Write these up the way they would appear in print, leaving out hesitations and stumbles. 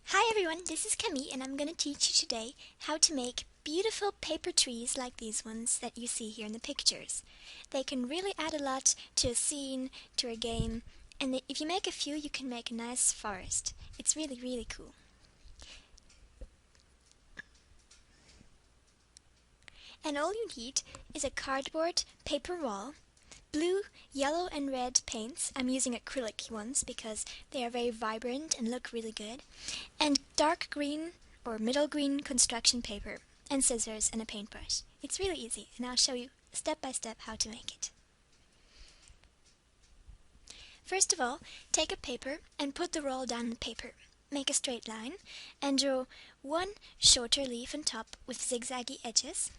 Hi everyone, this is Camille and I'm going to teach you today how to make beautiful paper trees like these ones that you see here in the pictures. They can really add a lot to a scene, to a game, and if you make a few you can make a nice forest. It's really cool. And all you need is a cardboard paper wall, blue, yellow and red paints. I'm using acrylic ones because they are very vibrant and look really good. And dark green or middle green construction paper and scissors and a paintbrush. It's really easy and I'll show you step by step how to make it. First of all, take a paper and put the roll down the paper. Make a straight line and draw one shorter leaf on top with zigzaggy edges.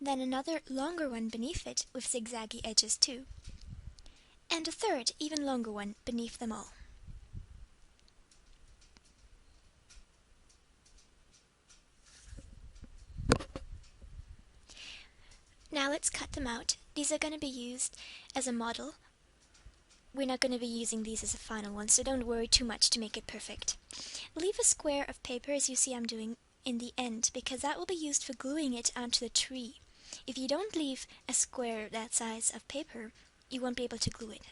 Then another longer one beneath it with zigzaggy edges too. And a third, even longer one beneath them all. Now let's cut them out. These are going to be used as a model. We're not going to be using these as a final one, so don't worry too much to make it perfect. Leave a square of paper as you see I'm doing in the end, because that will be used for gluing it onto the tree. If you don't leave a square that size of paper, you won't be able to glue it.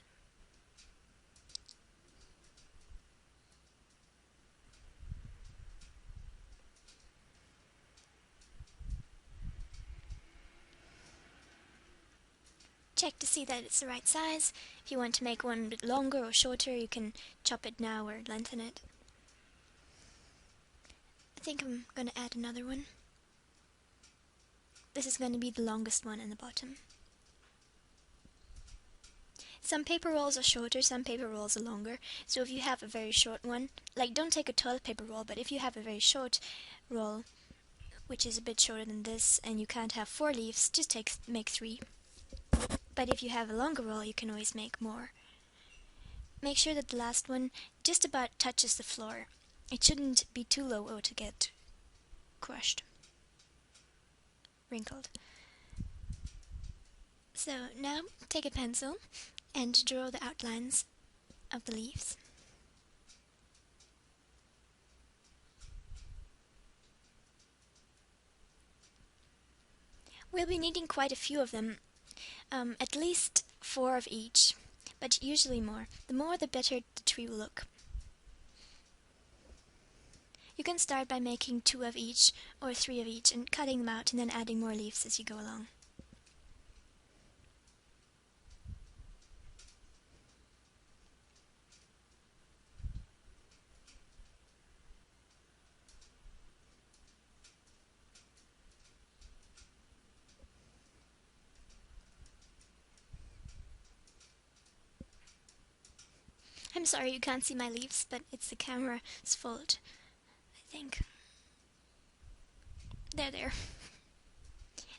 Check to see that it's the right size. If you want to make one a bit longer or shorter, you can chop it now or lengthen it. I think I'm going to add another one. This is going to be the longest one in the bottom. Some paper rolls are shorter, some paper rolls are longer. So if you have a very short one, like don't take a toilet paper roll, but if you have a very short roll, which is a bit shorter than this, and you can't have 4 leaves, just make 3. But if you have a longer roll, you can always make more. Make sure that the last one just about touches the floor. It shouldn't be too low or to get crushed, wrinkled. So now take a pencil and draw the outlines of the leaves. We'll be needing quite a few of them, at least 4 of each, but usually more. The more the better the tree will look. You can start by making 2 of each or 3 of each and cutting them out and then adding more leaves as you go along. I'm sorry you can't see my leaves, but it's the camera's fault, I think. There.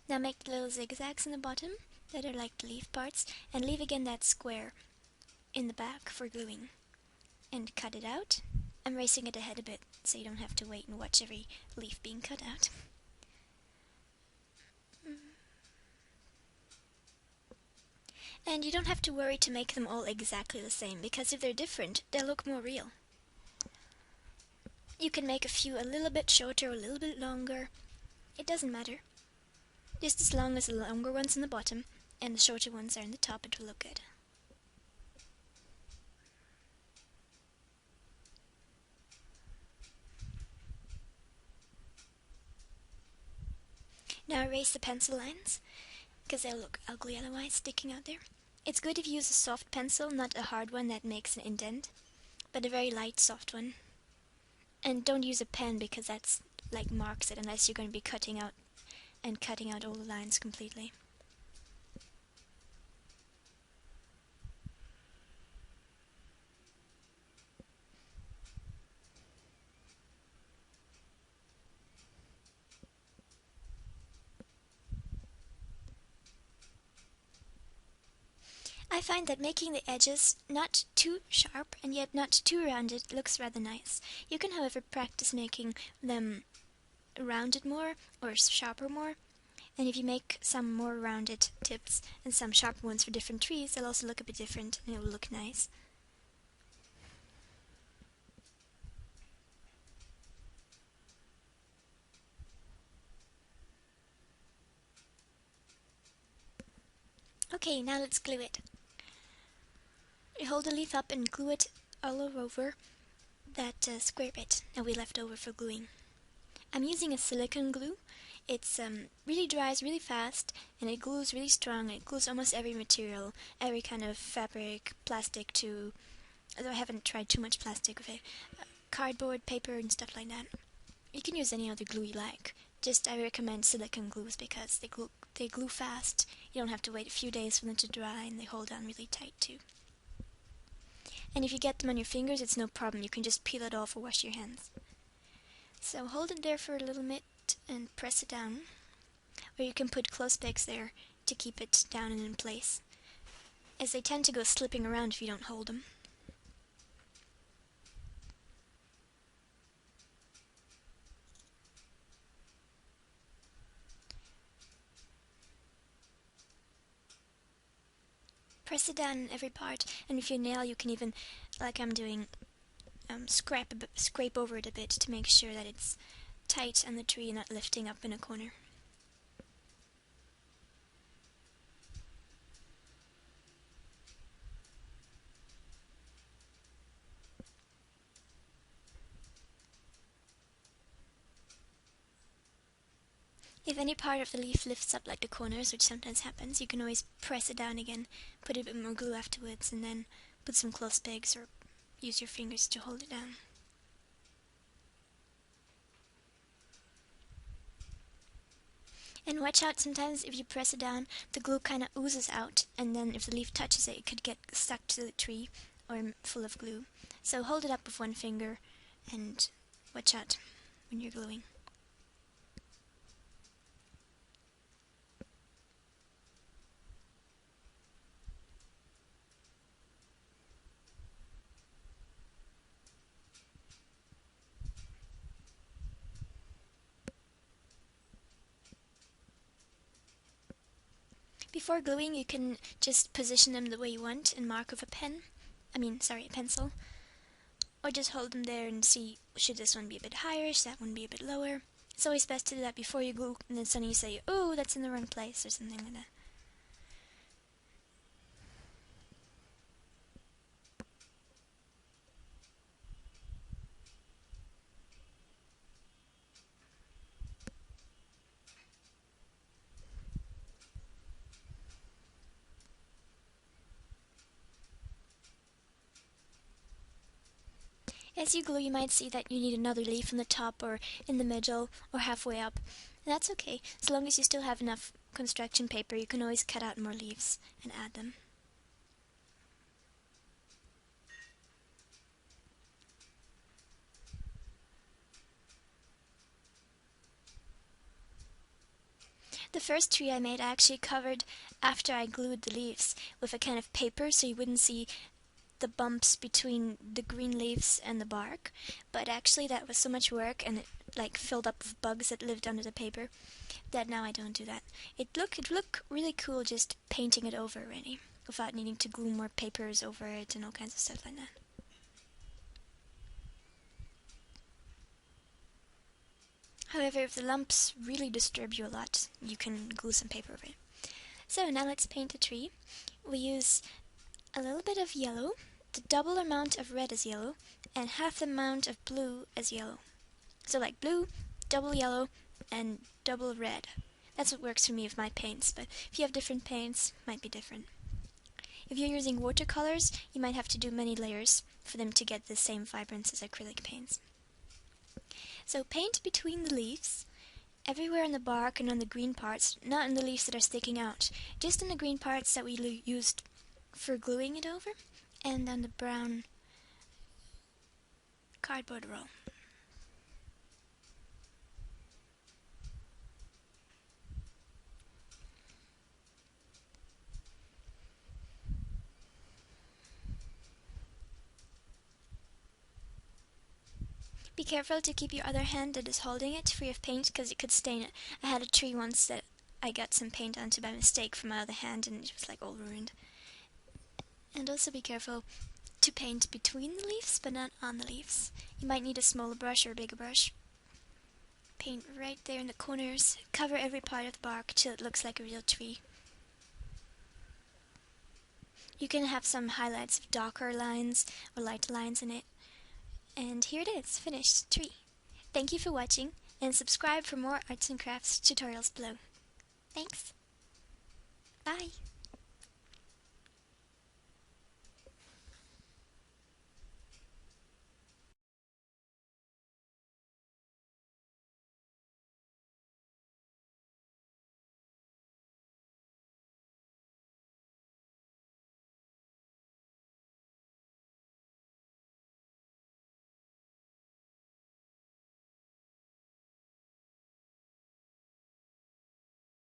Now make the little zigzags in the bottom that are like the leaf parts, and leave again that square in the back for gluing. And cut it out. I'm racing it ahead a bit so you don't have to wait and watch every leaf being cut out. And you don't have to worry to make them all exactly the same, because if they're different, they'll look more real. You can make a few a little bit shorter or a little bit longer. It doesn't matter. Just as long as the longer ones in the bottom and the shorter ones are in the top, it will look good. Now erase the pencil lines, because they'll look ugly otherwise sticking out there. It's good if you use a soft pencil, not a hard one that makes an indent, but a very light soft one. And don't use a pen because that's like marks it unless you're going to be cutting out all the lines completely. I find that making the edges not too sharp and yet not too rounded looks rather nice. You can, however, practice making them rounded more or sharper more. And if you make some more rounded tips and some sharper ones for different trees, they'll also look a bit different and it will look nice. Okay, now let's glue it. You hold the leaf up and glue it all over that square bit that we left over for gluing. I'm using a silicone glue. It's really dries really fast, and it glues really strong. It glues almost every material, every kind of fabric, plastic too. Although I haven't tried too much plastic with it. Cardboard, paper, and stuff like that. You can use any other glue you like. Just I recommend silicone glues because they glue fast. You don't have to wait a few days for them to dry, and they hold on really tight too. And if you get them on your fingers, it's no problem. You can just peel it off or wash your hands. So hold it there for a little bit and press it down. Or you can put clothes pegs there to keep it down and in place, as they tend to go slipping around if you don't hold them. Press it down in every part, and with your nail you can even, like I'm doing, scrape over it a bit to make sure that it's tight on the tree and not lifting up in a corner. If any part of the leaf lifts up like the corners, which sometimes happens, you can always press it down again, put a bit more glue afterwards, and then put some clothes pegs or use your fingers to hold it down. And watch out, sometimes if you press it down, the glue kind of oozes out, and then if the leaf touches it, it could get stuck to the tree or full of glue. So hold it up with one finger and watch out when you're gluing. Before gluing, you can just position them the way you want and mark with a a pencil. Or just hold them there and see, should this one be a bit higher, should that one be a bit lower. It's always best to do that before you glue, and then suddenly you say, oh, that's in the wrong place, or something like that. As you glue, you might see that you need another leaf on the top or in the middle or halfway up. And that's okay. As long as you still have enough construction paper, you can always cut out more leaves and add them. The first tree I made, I actually covered after I glued the leaves with a kind of paper so you wouldn't see the bumps between the green leaves and the bark, but actually that was so much work, and it like filled up with bugs that lived under the paper, that now I don't do that. It'd look really cool just painting it over already, without needing to glue more papers over it and all kinds of stuff like that. However, if the lumps really disturb you a lot, you can glue some paper over it. So now let's paint the tree. We use a little bit of yellow, the double amount of red as yellow, and half the amount of blue as yellow. So like blue, double yellow, and double red. That's what works for me with my paints, but if you have different paints, it might be different. If you're using watercolors, you might have to do many layers for them to get the same vibrance as acrylic paints. So paint between the leaves, everywhere on the bark and on the green parts, not on the leaves that are sticking out, just on the green parts that we used for gluing it over, and on the brown cardboard roll. Be careful to keep your other hand that is holding it free of paint, because it could stain it. I had a tree once that I got some paint onto by mistake from my other hand, and it was like all ruined. And also be careful to paint between the leaves, but not on the leaves. You might need a smaller brush or a bigger brush. Paint right there in the corners. Cover every part of the bark till it looks like a real tree. You can have some highlights of darker lines or lighter lines in it. And here it is, finished tree. Thank you for watching, and subscribe for more arts and crafts tutorials below. Thanks. Bye.